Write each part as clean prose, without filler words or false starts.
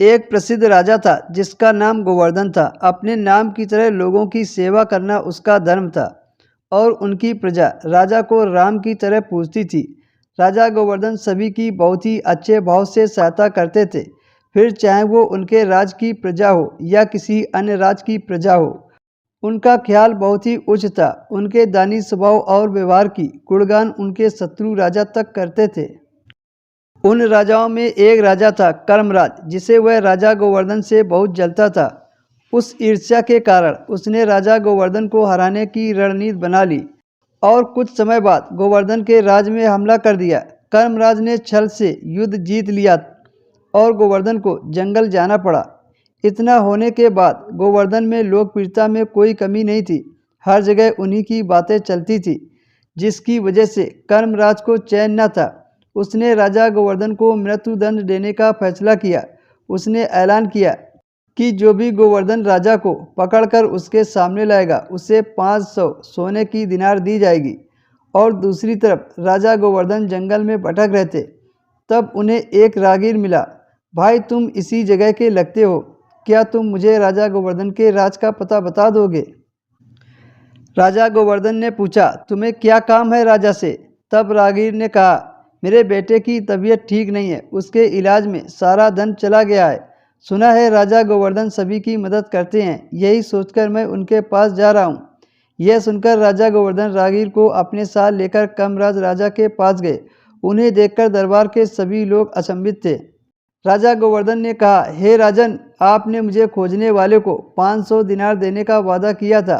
एक प्रसिद्ध राजा था जिसका नाम गोवर्धन था। अपने नाम की तरह लोगों की सेवा करना उसका धर्म था और उनकी प्रजा राजा को राम की तरह पूजती थी। राजा गोवर्धन सभी की बहुत ही अच्छे भाव से सहायता करते थे, फिर चाहे वो उनके राज की प्रजा हो या किसी अन्य राज की प्रजा हो। उनका ख्याल बहुत ही उच्च था। उनके दानी स्वभाव और व्यवहार की गुणगान उनके शत्रु राजा तक करते थे। उन राजाओं में एक राजा था कर्मराज, जिसे वह राजा गोवर्धन से बहुत जलता था। उस ईर्ष्या के कारण उसने राजा गोवर्धन को हराने की रणनीति बना ली और कुछ समय बाद गोवर्धन के राज में हमला कर दिया। कर्मराज ने छल से युद्ध जीत लिया और गोवर्धन को जंगल जाना पड़ा। इतना होने के बाद गोवर्धन में लोकप्रियता में कोई कमी नहीं थी। हर जगह उन्हीं की बातें चलती थी, जिसकी वजह से कर्मराज को चैन न था। उसने राजा गोवर्धन को मृत्युदंड देने का फैसला किया। उसने ऐलान किया कि जो भी गोवर्धन राजा को पकड़कर उसके सामने लाएगा उसे 500 सोने की दिनार दी जाएगी। और दूसरी तरफ राजा गोवर्धन जंगल में भटक रहे थे। तब उन्हें एक राहगीर मिला। भाई, तुम इसी जगह के लगते हो, क्या तुम मुझे राजा गोवर्धन के राज का पता बता दोगे? राजा गोवर्धन ने पूछा, तुम्हें क्या काम है राजा से? तब राहगीर ने कहा, मेरे बेटे की तबीयत ठीक नहीं है, उसके इलाज में सारा धन चला गया है। सुना है राजा गोवर्धन सभी की मदद करते हैं, यही सोचकर मैं उनके पास जा रहा हूँ। यह सुनकर राजा गोवर्धन राहगीर को अपने साथ लेकर कमराज राजा के पास गए। उन्हें देखकर दरबार के सभी लोग अचंभित थे। राजा गोवर्धन ने कहा, हे राजन, आपने मुझे खोजने वाले को 500 दिनार देने का वादा किया था।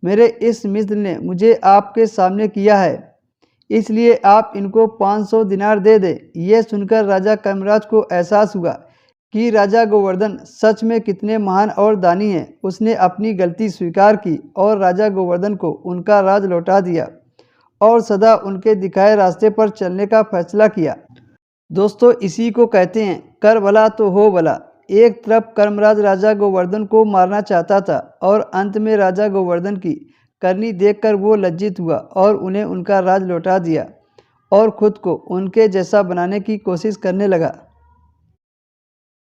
मेरे इस मित्र ने मुझे आपके सामने किया है, इसलिए आप इनको 500 दिनार दे दें। यह सुनकर राजा कर्मराज को एहसास हुआ कि राजा गोवर्धन सच में कितने महान और दानी हैं। उसने अपनी गलती स्वीकार की और राजा गोवर्धन को उनका राज लौटा दिया और सदा उनके दिखाए रास्ते पर चलने का फैसला किया। दोस्तों, इसी को कहते हैं कर भला तो हो भला। एक तरफ कर्मराज राजा गोवर्धन को मारना चाहता था और अंत में राजा गोवर्धन की करनी देखकर वो लज्जित हुआ और उन्हें उनका राज लौटा दिया और खुद को उनके जैसा बनाने की कोशिश करने लगा।